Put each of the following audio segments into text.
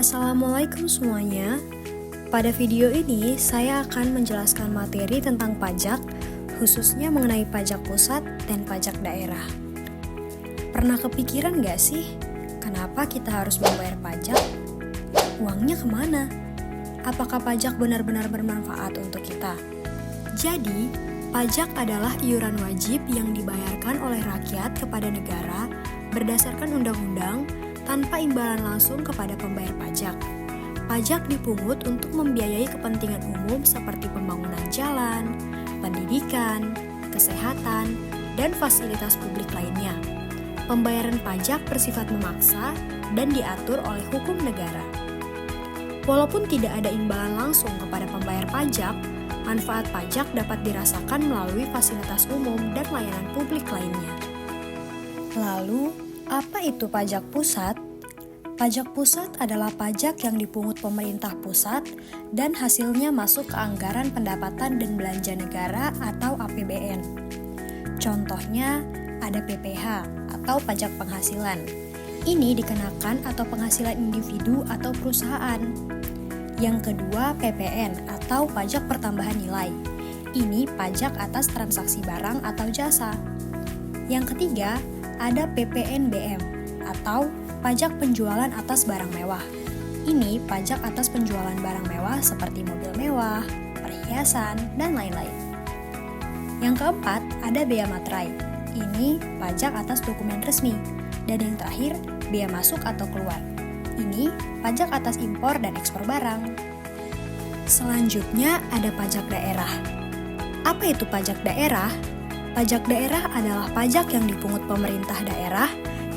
Assalamualaikum semuanya. Pada video ini, saya akan menjelaskan materi tentang pajak, khususnya mengenai pajak pusat dan pajak daerah. Pernah kepikiran gak sih, kenapa kita harus membayar pajak? Uangnya kemana? Apakah pajak benar-benar bermanfaat untuk kita? Jadi, pajak adalah iuran wajib yang dibayarkan oleh rakyat kepada negara berdasarkan undang-undang tanpa imbalan langsung kepada pembayar pajak. Pajak dipungut untuk membiayai kepentingan umum seperti pembangunan jalan, pendidikan, kesehatan, dan fasilitas publik lainnya. Pembayaran pajak bersifat memaksa dan diatur oleh hukum negara. Walaupun tidak ada imbalan langsung kepada pembayar pajak, manfaat pajak dapat dirasakan melalui fasilitas umum dan layanan publik lainnya. Lalu, apa itu pajak pusat? Pajak pusat adalah pajak yang dipungut pemerintah pusat dan hasilnya masuk ke anggaran pendapatan dan belanja negara atau APBN. Contohnya, ada PPH atau pajak penghasilan. Ini dikenakan atau penghasilan individu atau perusahaan. Yang kedua, PPN atau pajak pertambahan nilai. Ini pajak atas transaksi barang atau jasa. Yang ketiga, ada PPNBM atau pajak penjualan atas barang mewah. Ini pajak atas penjualan barang mewah seperti mobil mewah, perhiasan, dan lain-lain. Yang keempat, ada bea materai. Ini pajak atas dokumen resmi. Dan yang terakhir, bea masuk atau keluar. Ini pajak atas impor dan ekspor barang. Selanjutnya ada pajak daerah. Apa itu pajak daerah? Pajak daerah adalah pajak yang dipungut pemerintah daerah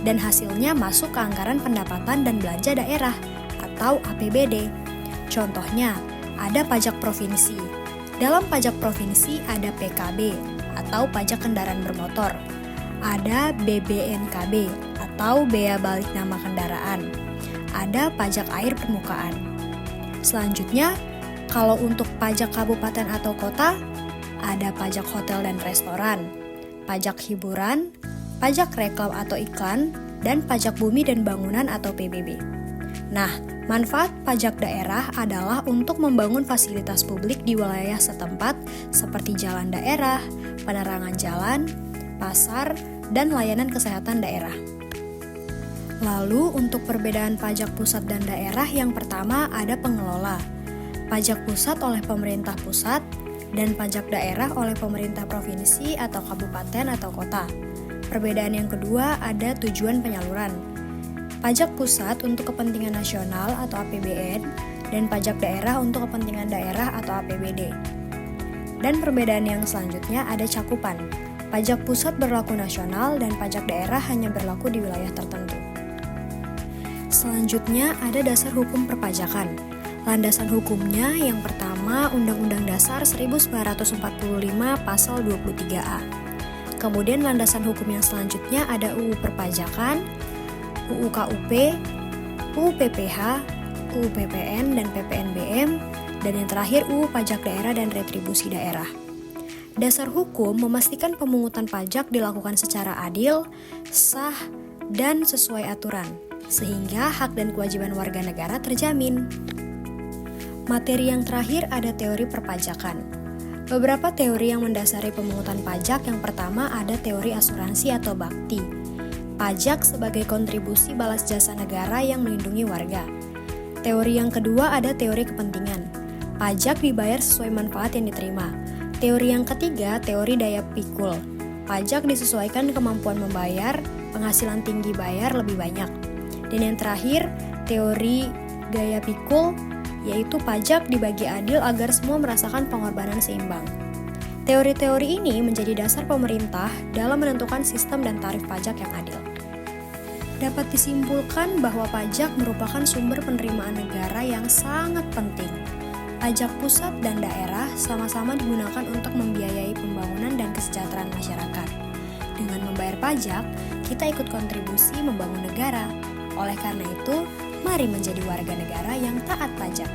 dan hasilnya masuk ke anggaran pendapatan dan belanja daerah atau APBD. Contohnya, ada pajak provinsi. Dalam pajak provinsi ada PKB atau pajak kendaraan bermotor. Ada BBNKB atau bea balik nama kendaraan. Ada pajak air permukaan. Selanjutnya, kalau untuk pajak kabupaten atau kota, ada pajak hotel dan restoran, pajak hiburan, pajak reklam atau iklan, dan pajak bumi dan bangunan atau PBB. Nah, manfaat pajak daerah adalah untuk membangun fasilitas publik di wilayah setempat seperti jalan daerah, penerangan jalan, pasar, dan layanan kesehatan daerah. Lalu, untuk perbedaan pajak pusat dan daerah, yang pertama ada pengelola. Pajak pusat oleh pemerintah pusat, dan pajak daerah oleh pemerintah provinsi atau kabupaten atau kota. Perbedaan yang kedua ada tujuan penyaluran. Pajak pusat untuk kepentingan nasional atau APBN dan pajak daerah untuk kepentingan daerah atau APBD. Dan perbedaan yang selanjutnya ada cakupan. Pajak pusat berlaku nasional dan pajak daerah hanya berlaku di wilayah tertentu. Selanjutnya ada dasar hukum perpajakan. Landasan hukumnya yang pertama Undang-Undang Dasar 1945 Pasal 23A. Kemudian landasan hukum yang selanjutnya ada UU Perpajakan, UU KUP, UU PPH, UU PPN dan PPNBM, dan yang terakhir UU Pajak Daerah dan Retribusi Daerah. Dasar hukum memastikan pemungutan pajak dilakukan secara adil, sah, dan sesuai aturan, sehingga hak dan kewajiban warga negara terjamin. Materi yang terakhir ada teori perpajakan. Beberapa teori yang mendasari pemungutan pajak. Yang pertama ada teori asuransi atau bakti. Pajak sebagai kontribusi balas jasa negara yang melindungi warga. Teori yang kedua ada teori kepentingan. Pajak dibayar sesuai manfaat yang diterima. Teori yang ketiga teori daya pikul. Pajak disesuaikan kemampuan membayar, penghasilan tinggi bayar lebih banyak. Dan yang terakhir teori gaya pikul, yaitu pajak dibagi adil agar semua merasakan pengorbanan seimbang. Teori-teori ini menjadi dasar pemerintah dalam menentukan sistem dan tarif pajak yang adil. Dapat disimpulkan bahwa pajak merupakan sumber penerimaan negara yang sangat penting. Pajak pusat dan daerah sama-sama digunakan untuk membiayai pembangunan dan kesejahteraan masyarakat. Dengan membayar pajak, kita ikut kontribusi membangun negara. Oleh karena itu, mari menjadi warga negara yang taat pajak.